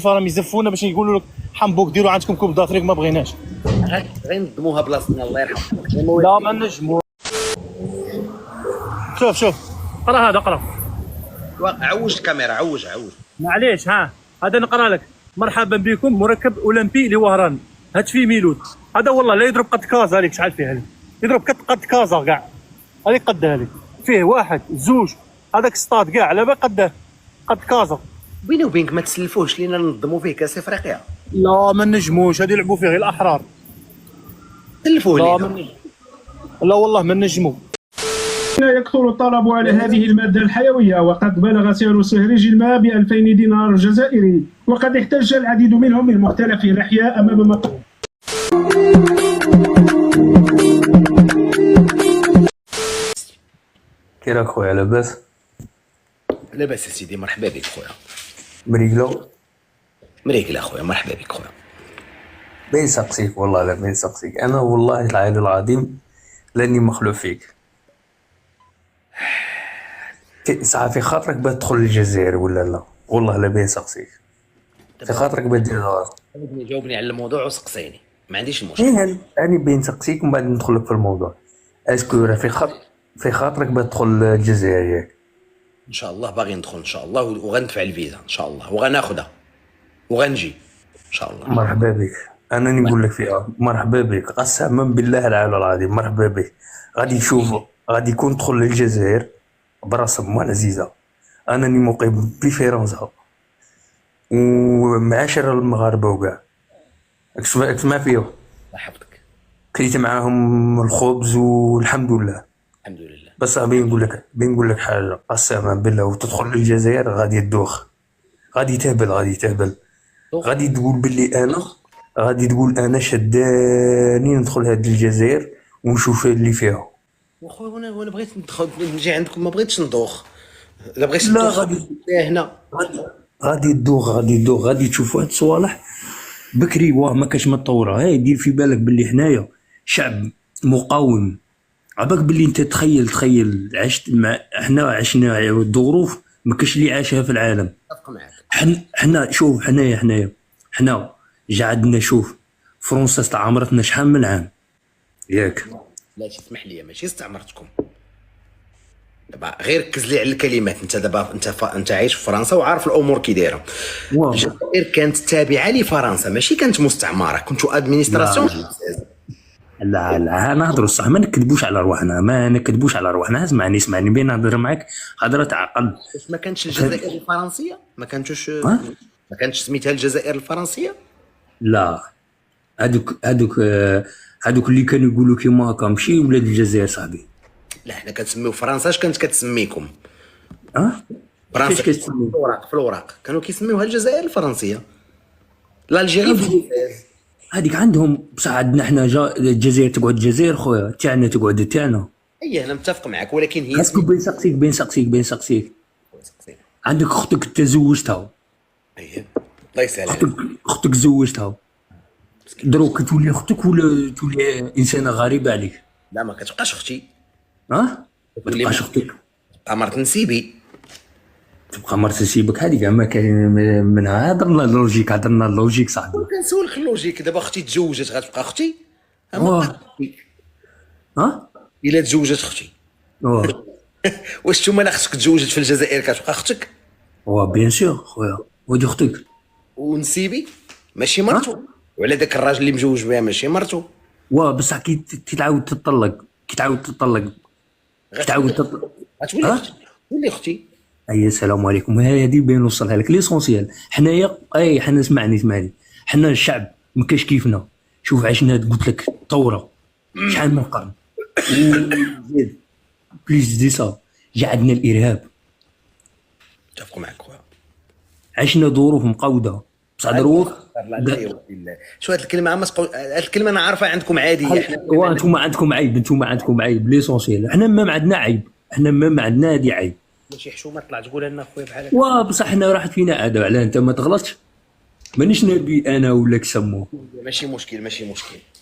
راهم يزفونا باش يقولوا لك حنبوك ديروا عندكم كوب دافريك، ما بغيناش. غير نظموها بلاصتنا الله يرحمهم. لا ما نجمو. شوف قرا هذا، قرا. عوج الكاميرا، عوج. معليش، ها هذا نقرا لك. مرحبا بكم مركب اولمبي لوهران، هات فيه ميلود. هذا والله لا يضرب قد كازا هذيك، شحال فيها هذيك؟ يضرب قد كازا كاع. هذيك قدها هذيك، فيه واحد زوج، هذاك ستاد كاع على بالك قد كازا. بيني وبينك ما تسلفوش لينا ننظموا فيه كاس افريقيا. لا ما نجموش، هذه يلعبوا فيه غير الاحرار. سلفوه لا لينا. لا والله ما نجمو. يكثر الطلب على هذه المادة الحيوية، وقد بلغ سعر سهريج الماء ب2000 دينار جزائري، وقد احتج العديد منهم من مختلف الأحياء أمام مقر. كي راك خويا؟ لاباس؟ لاباس يا سيدي، مرحبا بك خويا. مريقلة خويا، مرحبا بك خويا. بين سقسيك والله، لا بين سقسيك انا والله العلي العظيم لاني مخلوع فيك. ساعة في خاطرك تدخل الجزائر ولا لا؟ والله لا بين سقسيك في خاطرك دير دار. جاوبني على الموضوع وسقسيني، ما عنديش المشكل. انا بين سقسيك ومن بعد ندخلك في الموضوع. اسكو راه في خاطرك تدخل الجزائر ياك؟ ان شاء الله باغي ندخل ان شاء الله، وغندفع الفيزا ان شاء الله، وغناخذها وغنجي ان شاء الله. مرحبا بك. انا نقول لك فيها مرحبا بك، قسما بالله العلي العظيم مرحبا بك. غادي تشوف، غادي يكون تدخل للجزائر براسها مال عزيزه. انا مقيم بفرنسا ومعاشر المغاربه وكاع. اسمع فيهم، الله يحفظك. كليت معاهم الخبز والحمد لله. الحمد لله. بس بنقول لك حاجه، قسما بالله وتدخل للجزائر غادي تدوخ، غادي تهبل. غادي تقول باللي غادي تقول انا شداني ندخل هاد الجزائر ونشوف اللي فيها. وخويا وانا بغيت ندخل نجي عندكم، ما بغيتش ندوخ. لا بغيتش لا ندوخ هنا. غادي تدوخ غادي تشوف واحد الصوالح بكري. واه ما كاش متطوره. هاي دير في بالك باللي حنايا شعب مقاوم. عباك باللي انت تخيل عشت مع حنا عشنا الظروف ما كاش اللي عاشها في العالم. اتفق معك. حنا شوف حنا جا عندنا، شوف فرنسا استعمرتنا شحال من عام ياك؟ لا تسمح لي، ماشي استعمرتكم. دابا غير ركز لي على الكلمات. انت دابا انت عايش في فرنسا وعارف الامور كي دايره. الجزائر كانت تابعه لفرنسا، ماشي كانت مستعمره. كنتوا ادمينستراسيون. لا نهضروا الصح، ما نكذبوش على رواحنا. اسمعني بين نهضر معاك هضره تعقل. ما كانتش الجزائر الفرنسيه؟ ما كانتش سميتها الجزائر الفرنسيه؟ لا هادوك اللي كانوا يقولوا كيما هكا ماشي ولاد الجزائر صاحبي. لا حنا كنسميو فرنسا. اش كانت كتسميكم؟ فرنسا في الوراق كانوا كيسميوها الجزائر الفرنسيه. الجزائر هذيك عندهم بصح. عندنا حنا الجزائر تقعد الجزائر خويا، تاعنا تقعد تاعنا. اي انا متفق معك، ولكن هي اسكو بين سقسيك عندك اختك تزوجتها. اييه الله يسهل. اختك زوجتها دروك تولي اختك ولا تولي انسانه غريبه عليك؟ لا ما كتبقاش اختي. ما تبقاش اختك، مرت نسيبي. تبقى مرت نسيبك. هذيك ما كاين منها. هضرنا اللوجيك صاحبي. كنسولك اللوجيك. دابا اختي تزوجت غتبقى اختي؟ الا تزوجت اختي واش نتوما لا اختك تزوجت في الجزائر كتبقى اختك؟ بيان سور خويا، ودي اختك. ونسيبي ماشي مرتو، وعلى داك الراجل اللي مجوج بها ماشي مرتو. بصح كي تعاود تطلق غتولي اختي. اي السلام عليكم. هذه بين نوصلها لك ليسونسيال. حنايا حنا اسمعني حنا الشعب ما كاش كيفنا. شوف عشنا قلت لك ثوره شحال من قرن. بليز دي سا جا عندنا الارهاب. اتفق معك خويا. عشنا ظروف مقوده بصح ظروف. شو هاد الكلمه هاد الكلمه انا عارفها عندكم عاديه. حنا انتم عندكم عيب ليسونسيال. حنا ما عندنا عيب. ما عندنا هذه عيب. ماشي حشومه طلع تقولها لنا خويا بحال هكا. بصح حنا راحت فينا عاده. علاه انت ما تغلطش؟ مانيش نبي انا ولا سموه. ماشي مشكل.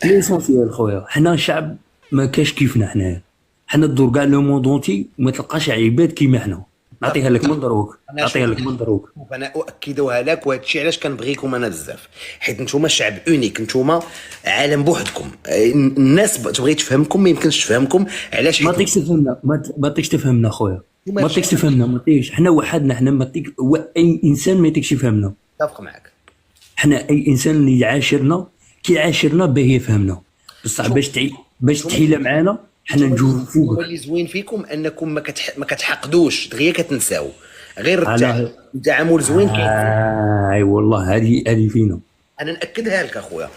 ليسونسيال خويا. حنا شعب ما كاش كيفنا. حنا تدور كاع لو موندونتي ما تلقاش عباد كيما حنا. نعطيها لك من دروك، أنا نعطيها شوف- لك من دروك. شوف انا اؤكدها لك، وهذا الشيء علاش كنبغيكم انا بزاف، حيت نتوما شعب اونيك، نتوما عالم بوحدكم. الناس تبغي تفهمكم، ما يمكنش تفهمكم علاش، ما حيت تيكش تفهمنا، ما تيكش تفهمنا خويا، وما ما تيكش تفهمنا، ما تيكش. حنا وحدنا، حنا ما تيك اي انسان ما تيكش يفهمنا. اتفق معك. حنا اي انسان اللي يعاشرنا كيعاشرنا باه يفهمنا، بصح باش تحيله معانا حنا نجوو هو فوق. اللي زوين فيكم انكم ما كتحقدوش دغيا، كتنساو غير على- التعامل زوين كاين. اي والله هذه فينا. انا ناكدها لك اخويا،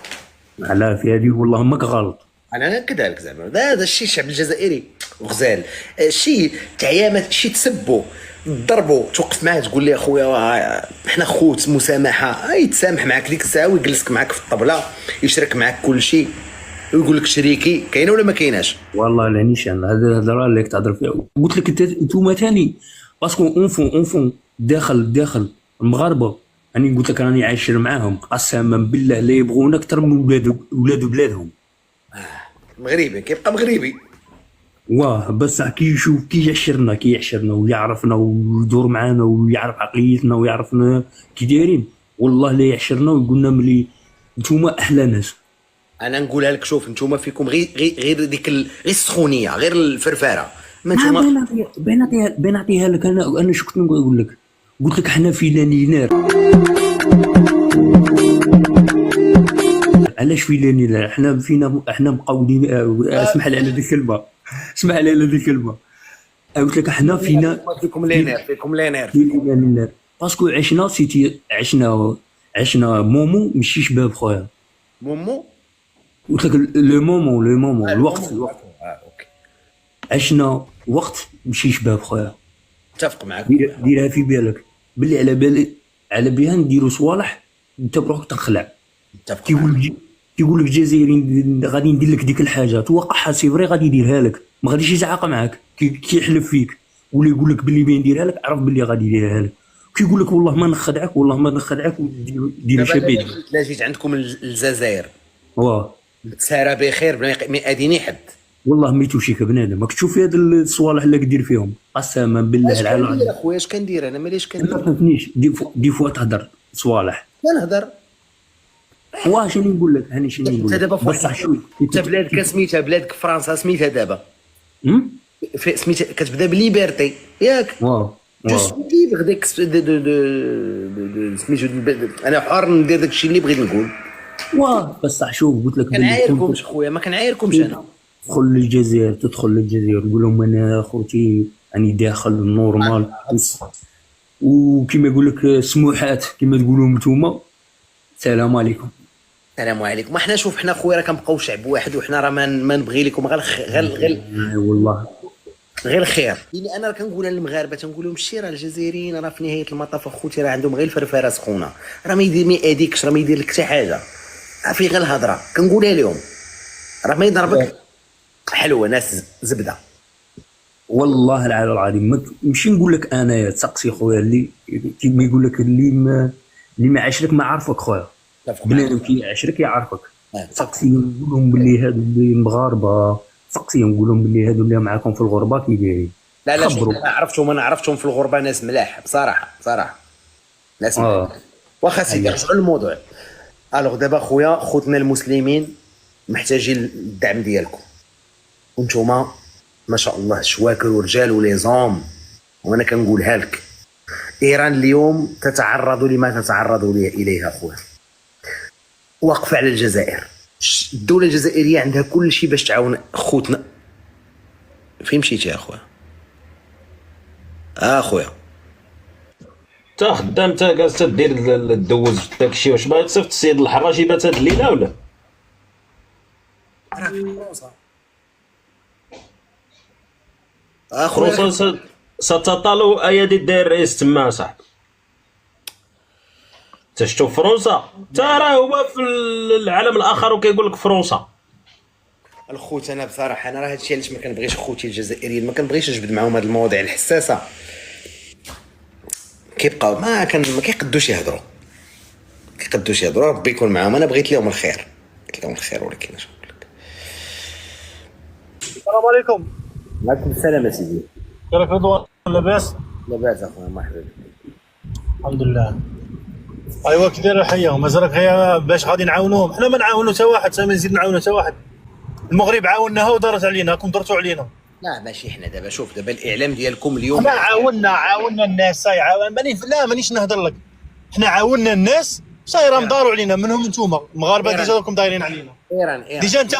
على في هذه والله ماك غلط. انا ناكدها لك زعما هذا الشيء الشعب الجزائري غزال، شي تعيامات، شي تسبوا تضربوا، توقف معاه تقول لي اخويا حنا خوت مسامحه، يتسامح معك ديك الساعه ويجلسك معك في الطبله، يشرك معك كل شيء ويقول لك شريكي. كاينه ولا ما كايناش؟ والله لا نيشان، هذا الهضره اللي تهضر فيها. قلت لك انتوما ثاني باسكو اونفون داخل المغاربه. راني قلت لك راني عايشر معاهم، قسما بالله لا يبغونا اكثر من ولاد بلادهم. مغربي كيبقى مغربي. واه بصح كي يشوف كي يعشرنا ويعرفنا ويدور معانا ويعرف عقليتنا ويعرفنا كي دايرين، والله لا يعشرنا ويقولنا ملي نتوما احلى ناس. انا نقولها لك، شوف نتوما فيكم غير ديك غير السخونيه، غير الفرفاره، ما نتوما بين نعطيها لك. انا شو كنت نقول لك؟ قلت لك حنا في لانينار. علاش في لانينار؟ احنا مقودين. اسمح لي على هذه الكلمه، اسمح لي على هذه الكلمه. قلت لك حنا فينا فيكم لينير، فيكم لينير. في لانينار باسكو عشنا سيتي، عشنا مومو ماشي شباب خويا. مومو قلت لك لو مومون الوقت اوكي، عشنا وقت ماشي شباب خويا. اتفق معك. ديرها في بالك باللي على بها نديروا صوالح انت بروحك تنخلع. اتفق معك. كيقول لك جزائري غادي ندير لك ديك الحاجه، توقعها سي فري غادي يديرها لك، ما غاديش يزعق معاك. كيحلف فيك ولا يقول لك باللي بين نديرها لك، عرف باللي غادي يديرها لك. كيقول لك والله ما نخدعك، والله ما نخدعك، ودير شبيد. لا جيت عندكم الجزائر واه تسارى بخير ما يأذيني حد. والله ما يتوشيك بنادم. راك تشوف هاد الصوالح اللي كدير فيهم، قسما بالله اش العالم. كندير اخويا، اش كندير انا ماليش ما كندير. فهمتنيش. دي فوا تهدر صوالح. كنهضر. واش راني نقول لك، هاني شنو انت نقول لك دابا في بصح واحد، شوي. انت بلادك سميتها، بلادك فرنسا سميتها دابا سميتها كتبدا بليبرتي ياك. واو جو سوي ليبر ديك سميتو انا حر ندير داك الشيء اللي بغيت نقول. واه بصح شوف قلت لك كنعايركمش خويا، ما كنعايركمش انا. تدخل للجزائر، تقول لهم انا خوتي راني داخل نورمال، وكما يقول لك سموحات كما تقولوا نتوما. السلام عليكم. السلام عليكم. ما حنا شوف، حنا خويا راه كنبقاو شعب واحد، وحنا راه ما نبغي لكم غير والله غير الخير. يعني انا كنقولها للمغاربه، تنقول لهم الشيء راه الجزائريين راه في نهايه المطاف اخوتي راه عندهم غير الفرفاره سخونه، راه ما يأذيكش، راه ما يدير لك حتى حاجه، في غير الهضره كنقولها لهم، راه ما يضربك حلوه ناس زبده. والله العلي العظيم. ماشي نقول لك انا تسقسي خويا اللي كيما يقول لك اللي ما عاشرك ما عرفك خويا. بنادم كي يعاشرك يعرفك. سقسي نقول لهم باللي هادو اللي المغاربه، سقسي نقول لهم باللي هادو اللي معاكم في الغربه كي دايرين. لا انا عرفتهم في الغربه ناس ملاح بصراحه ناس ملاح. واخا سيدي نرجعوا للموضوع. الوغ دابا خويا، خوتنا المسلمين محتاجين الدعم ديالكم، وانتوما ما شاء الله شواكر ورجال ولي زوم، وانا كنقولها لك، ايران اليوم تتعرض لما تتعرض اليه خويا، واقفه على الجزائر. الدوله الجزائريه عندها كل شيء باش تعاون خوتنا. فين مشيتي اخويا؟ اخويا تا خدام، تا جالس تدير الدوز داكشي. واش باغي تصيفط السيد الحراشي بات هاد الليله ولا؟ اخويا فرنسا ستطال ايادي الداير الرئيس تما صاحبي. تشتو فرنسا ترى هو في العالم الاخر وكيقول لك فرنسا. الخوت انا بصراحه انا راه هادشي علاش ما كنبغيش خوتي الجزائريين، ما كنبغيش نجبد معاهم هاد المواضيع الحساسه، كيبقاو ما كيقدوش يهضروا، ربي يكون معاهم. انا بغيت لهم الخير، ولكن اش نقول لك. السلام عليكم. وعليكم السلام اسيدي. كيفك رضوان؟ لاباس؟ لاباس اخويا مرحبا بك. الحمد لله. ايوا كي داير الحياه مازالك غير باش غادي نعاونوهم، حنا ما نعاونو حتى واحد، ما نزيد نعاونو حتى واحد. المغرب عاوناها ودارت علينا، راكم درتوا علينا. لا ماشي حنا دابا، شوف دابا الاعلام ديالكم اليوم حنا عاونا الناس، صاي لا مانيش نهضر لك، حنا عاونا الناس صاي راهم داروا علينا، منهم نتوما المغاربه ديجا راكم دايرين علينا. ايران ديجا انت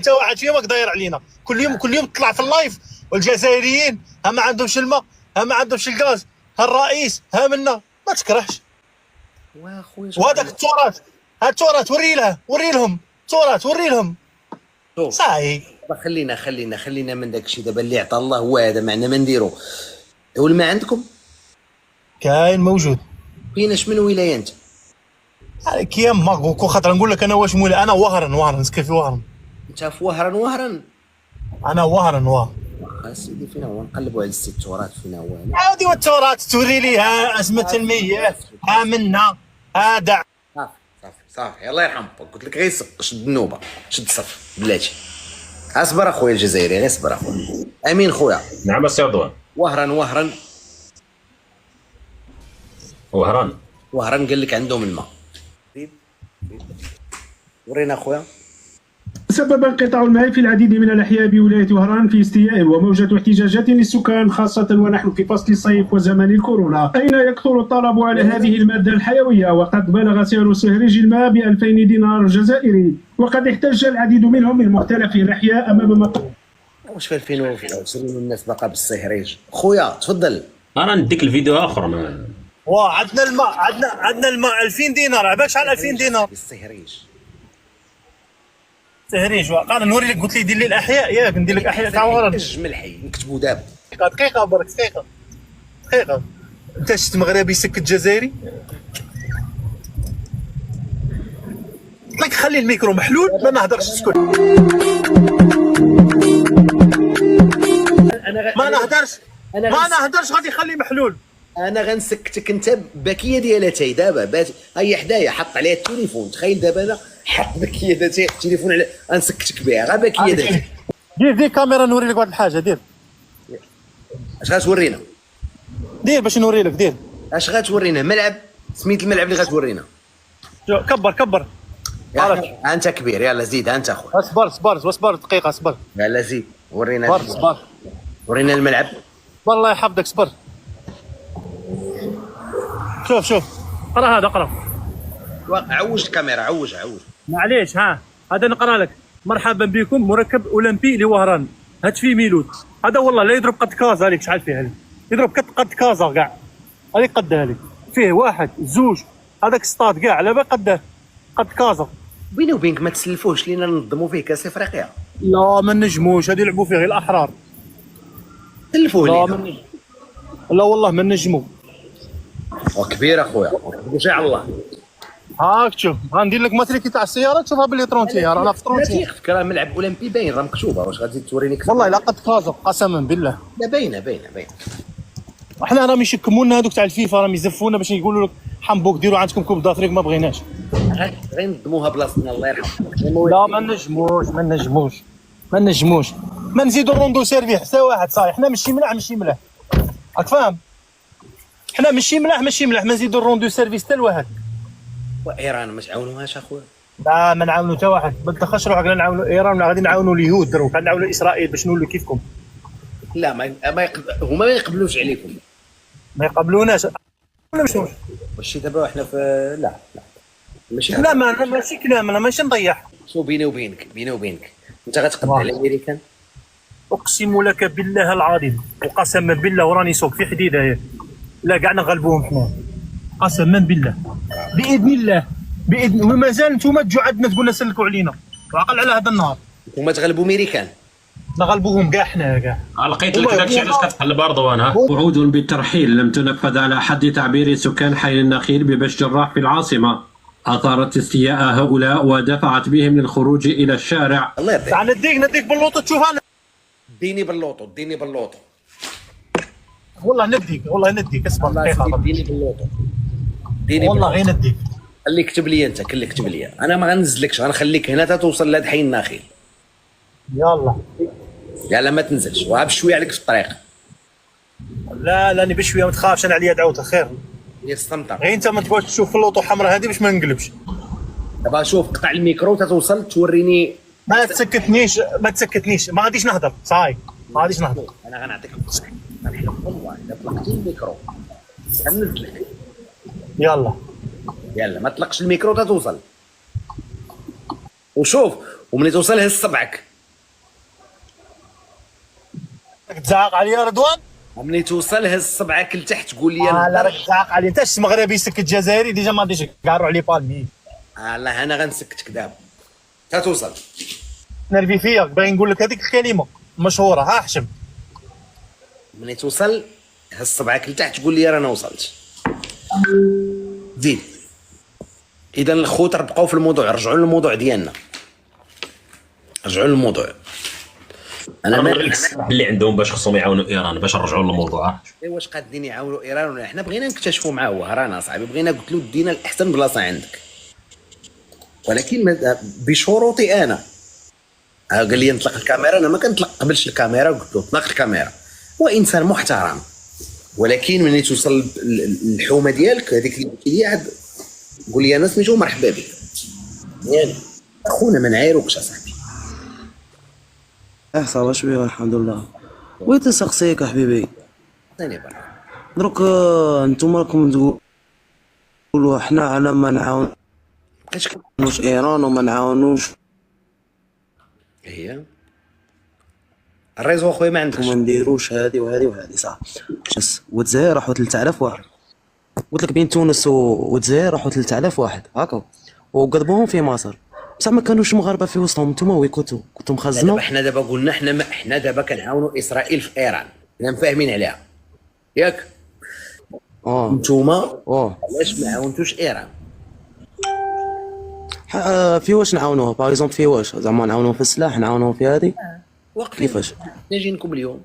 واحد فيهم راك داير علينا، كل يوم تطلع في اللايف، والجزائريين ها ما عندهمش الماء، ها ما عندهمش الغاز، ها الرئيس ها منا، ما تكرهش. واخويا وهذاك التراث، ها التراث وري لهم التراث، وري لهم صاي. خلينا من داك الشيء دابا اللي عطى الله هو هذا، معنا ما نديرو. والماء عندكم كاين موجود. فيناش من ولايه انت؟ كيام ماكو، خاطر نقول لك انا واش مولا، انا وهران نسكن في وهران. انت في وهران؟ انا وهران. سيدي فينا هو نقلبوا على السي التراث، فينا هو عادي، والتراث توري لي ها ازمه المياه، ها منا ها دع. صافي الله يرحم باك، قلت لك غير شد النوبه، شد الصف بلاتي. اصبر اخويا الجزائري، غير اصبر اخويا امين خويا. نعم السي رضوان. وهران قال لك عندهم الماء. ورينا اخويا. سبب انقطاع الماء في العديد من الأحياء بولاية وهران في استياء وموجة احتجاجات للسكان، خاصة ونحن في فصل الصيف وزمن الكورونا، أين يكثر الطلب على هذه المادة الحيوية، وقد بلغ سعر سهريج الماء ب2000 دينار جزائري، وقد احتج العديد منهم من مختلف الأحياء أمام واش في 2020 الناس باقا بالسهريج؟ خويا تفضل. انا نديك الفيديو اخر. عندنا الماء، عندنا الماء 2000 دينار، عباك على 2000 دينار بالسهريج. تهريج. انا نوري لك، قلت لي دير لي الاحياء، ياك ندير لك احياء تاع وهران. نجم الحي نكتبوا دابا. دقيقه برك، دقيقه. انت شفت مغربي يسكت جزائري؟ قلت لك خلي الميكرو محلول، ما نهضرش اسكت. ما نهضرش غادي خلي محلول. انا غنسكتك انت باكيه ديالاتي دابا، هي حدايا حط عليها التليفون. تخيل دابا انا حط باكيه ديالاتي التليفون على غنسكتك بها، غير باكيه ديالاتي. دير كاميرا نوري لك واحد الحاجه. دير اش غتورينا؟ دير باش نوري لك. دير اش غتورينا؟ ملعب، سميت الملعب اللي غتورينا. كبر. انت كبير، يلا زيد انت اخويا. اصبر دقيقه، اصبر. يلا زيد ورينا. اصبر ورينا الملعب. والله يحفظك، اصبر. شوف قرا هذا، قرا. عوج الكاميرا، عوج. معليش، هذا نقرا لك. مرحبا بكم، مركب اولمبي لوهران، هات فيه ميلود. هذا والله لا يضرب قد كازا عليك، شحال فيه هذه؟ يضرب قد كازا كاع، هذه قدها لك. فيه واحد زوج، هذاك ستاد كاع على بالك قد كازا. بيني وبينك ما تسلفوش لينا ننظموا فيه كاس افريقيا. لا ما نجموش، هذه يلعبوا فيه غير الاحرار. سلفوه لينا. لا والله ما نجمو. كبير اخويا، واش على الله. هاك شوف، غندير لك ماتريكي تاع السياره تشوفها باللي 30، رانا في 30. لا فكره ملعب اولمبي باين، راه مكتوبه. واش غادي توريني اكثر؟ والله لا قد كازا قسما بالله. لا باينه. احنا راهم يشكمونا هذوك تاع الفيفا، راهم يزفونا باش يقولوا لك حمبوك ديروا عندكم كوب دافريك، ما بغيناش. غير نظموها بلاصتنا الله يرحمهم. لا ما نجموش. ما نزيدوا الروندو سيرفي حتى واحد، صاي حنا ماشي ملاح. راك فاهم؟ حنا ماشي ملاح، ما نزيدوا الروندو سيرفيس حتى لواحد. وايران ما تعاونوهاش اخويا؟ لا ما نعاونوا حتى واحد، ما تدخلش روحك. لا نعاونوا ايران، غادي نعاونوا اليهود دروك، غادي نعاونوا اسرائيل باش نولوا كيفكم. لا هما ما يقبلوش عليكم. ما يقبلوناش ولا واش دابا حنا في لا ماشي ماشي كلام، انا ماشي نضيع. شو بيني وبينك انت غتقد على الامريكان؟ اقسم لك بالله العظيم، وقسما بالله وراني سوق في حديده، لا كاع نغلبوهم حنا قسما بالله، باذن ومازال نتوما تجوا عندنا تقولنا سلكوا علينا، وعقل على هذا النهار. هما تغلبوا امريكان؟ نغلبوهم كاع حنا لقيت لك داكشي علاش كتقلب رضوان. وعود بالترحيل لم تنفذ على حد تعبير سكان حي النخيل ببش جراح في العاصمة، أثارت استياء هؤلاء ودفعت بهم للخروج إلى الشارع. الله يرضيك. تعال نديك باللوطو تشوفها. ديني باللوطو. والله نديك اصبر دقيقة. ديني باللوطو. والله غير نديك. خلي كتب لي انت، كتب لي. انا ما غنزلكش، غنخليك هنا حتى توصل لهاد حي النخيل. يلا ما تنزلش، وها بشويه عليك في الطريق. لا لا بشويه ما تخافش، انا عليا دعوه خير. هي السمطه. غير انت ما تبغاش تشوف اللوطو حمراء هذه باش ما نقلبش. دابا شوف قطع الميكرو تتوصل توريني. ما تسكتنيش ما تسكتنيش، ما غاديش نهضر صاي، ما غاديش نهضر. انا غنعطيك غنحلف والله الا طلقتي الميكرو غنزلك. يلا يلا ما تطلقش الميكرو تتوصل. وشوف وملي توصل هز صبعك. تزعق عليا رضوان. وملي توصل هز صبعك لتحت قول لي لا راك تزعق عليا انت. اش مغربي سكت جزائري ديجا ما غاديش كاع نروح لي بالمي. الله انا غنسكتك دابا تتوصل. نرفي فيك باغي نقول لك هذيك الكلمه مشهوره. ها حشم ملي توصل هز صبعك لتحت قول لي رانا وصلت. زيد. اذا الخوت بقاو في الموضوع، رجعوا للموضوع ديالنا. رجعوا للموضوع. انا ما اللي عندهم باش خصهم يعاونوا ايران باش نرجعوا للموضوع. واش قادين يعاونوا ايران ولا حنا بغينا نكتشفوا معاه وهرانا صاحبي، بغينا قلت له دينا الاحسن بلاصه عندك، ولكن بشروطي انا. قال لي نطلق الكاميرا، انا ما كنطلق قبلش الكاميرا وقلت له طلق الكاميرا. هو انسان محترم، ولكن ملي توصل الحومه ديالك هذيك اللي قلت لي عاد قول لي انا سميتو مرحبا بك. يعني اخونا ما نعايروكش اصاحبي. صافا شويه الحمد لله. بغيت نسقسيك حبيبي، ثاني برا دروك نتوما راكم تقولوا حنا على ما نعاونوش ايران وما نعاونوش هي الريزو اخويا ما عندكش وما نديروش هذه وهذه وهذه صح. بس والجزائر راحوا 3000 واحد، قلت لك بين تونس والجزائر راحوا 3000 واحد هكا وقلبوهم في مصر، بصح ما كانوش مغاربه في وسطهم. نتوما وين كنتوا مخزنوا؟ حنا دابا قلنا حنا دابا كنعاونوا اسرائيل في ايران، حنا فاهمين عليها ياك. نتوما علاش ما عاونتوش ايران؟ في واش نعاونوه باغ اكزومبل؟ في واش زعما نعاونوه في السلاح، نعاونوه في هذه واقفين كيفاش؟ نجينكم اليوم.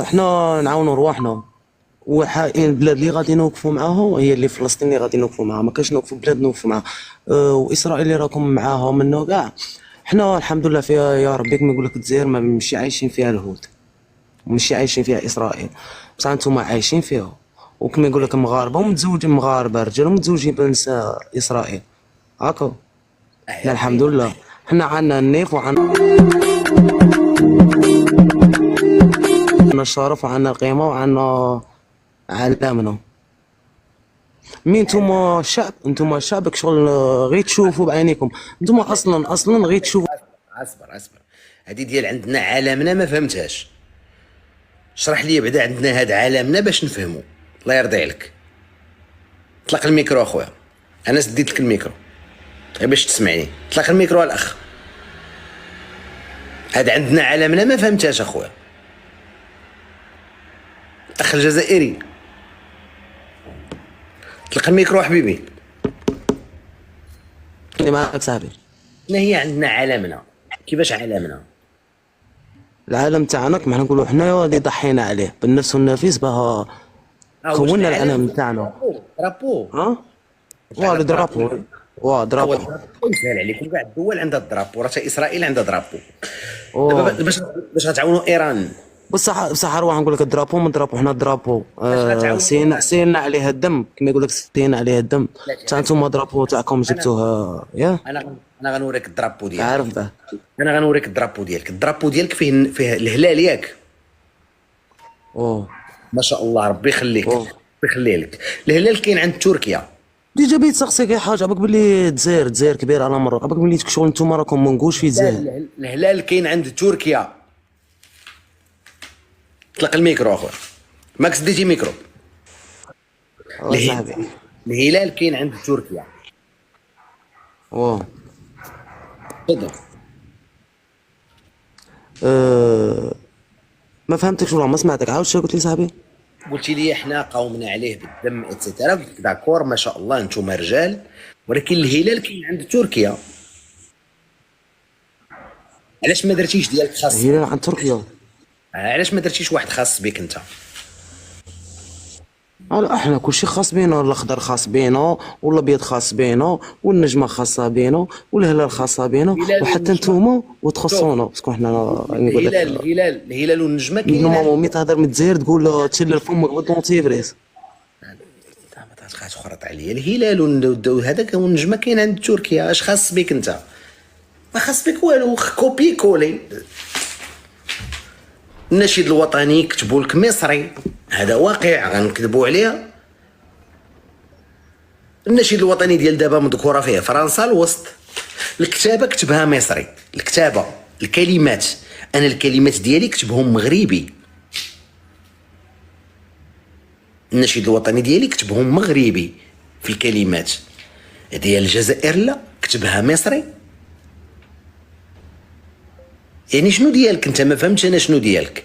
حنا نعاونوا رواحنا، البلاد اللي غادي نوقفوا معاهم هي اللي فلسطين اللي غادي نوقفوا معاها، ما كاش نوقفوا بلاد نوقفوا معاها. واسرائيل اللي راكم معاهم منه كاع. حنا الحمد لله فيها يا ربي كما يقول لك الجزائر ما ماشي عايشين فيها الهود، ماشي عايشين فيها اسرائيل، بصح نتوما عايشين فيها. وكما يقول لك مغاربه ومتزوجين مغاربه رجال متزوجين بنساء اسرائيل هاكا. لا الحمد لله حنا عندنا النيف وعندنا الشرف وعندنا القيمه وعندنا علامنا. مين نتوما الشعب، نتوما الشعب شغل غير تشوفوا بعينيكم. نتوما اصلا غير تشوفوا. اصبر هذه ديال عندنا عالمنا ما فهمتهاش. اشرح لي بعدا عندنا هذا عالمنا باش نفهموا. الله يرضي عليك. طلق الميكرو اخويا، انا سديت لك الميكرو غير باش تسمعني. طلق الميكرو الاخ. هذا عندنا عالمنا ما فهمتهاش اخويا. الاخ الجزائري طلق الميكرو حبيبي. اللي معاك صاحبي. شنو هي عندنا عالمنا؟ كيفاش عالمنا؟ العالم تاعنا كما نقولوا حنايا اللي ضحينا عليه بالنفس والنفيس باه كونا العالم تاعنا. درابو درابو درابو يسهل عليكم كاع الدول عندها الدرابو، راه اسرائيل عندها درابو. دابا باش غتعاونوا ايران بصح نروح نقول لك الدرابو من درابو حنا الدرابو سينا عليه الدم كما يقول لك سينا عليه الدم. تا نتوما الدرابو تاعكم جبتوه يا انا غنوريك الدرابو ديالك. عارف به. انا غنوريك الدرابو ديالك. الدرابو ديالك فيه الهلال ياك. ما شاء الله ربي يخليك ربي يخليه لك. الهلال كاين عند تركيا. ديجا بيت سقسيك حاجه عباك بلي الجزائر كبيره على مره، عباك بلي شغل نتوما راكم منقوش في الجزائر. الهلال كاين عند تركيا. طلق الميكرو اخويا، ماك سديتي ميكرو. الهلال كاين عند تركيا. تفضل. ما فهمتكش والله، ما سمعتك. عاود شنو قلت لي صاحبي؟ قلت لي احنا قومنا عليه بالدم اتسيتيرا. قلت لك داكور ما شاء الله انتم رجال، ولكن الهلال كاين عند تركيا. علاش ما درتيش ديالك خاص؟ الهلال عند تركيا. علاش ما درتيش واحد خاص بك انت؟ احنا كلشي خاص بينا، الاخضر خاص بينا والابيض خاص بينا والنجمه خاصه بينا والهلال خاصه بينا وحتى نتوما وتخصونا باسكو حنا نقول لك الهلال والنجمه نورمالمون مي تهضر من الجزائر تقول تشلل فمك بالدونتيفريس. ما تخرط عليا. الهلال وهذاك والنجمه كاين عند تركيا. اش خاص بك انت؟ ما خاص بك والو. كوبي كولي. النشيد الوطني يكتبوا لك مصري، هذا واقع غنكذبوا عليه. النشيد الوطني ديال دابا مذكوره فيه فرنسا الوسط، الكتابه كتبها مصري، الكتابه الكلمات انا الكلمات ديالي كتبهم مغربي، النشيد الوطني ديالي كتبهم مغربي في الكلمات. ديال الجزائر لا كتبها مصري. يعني شنو ديالك انت؟ ما فهمتش انا شنو ديالك.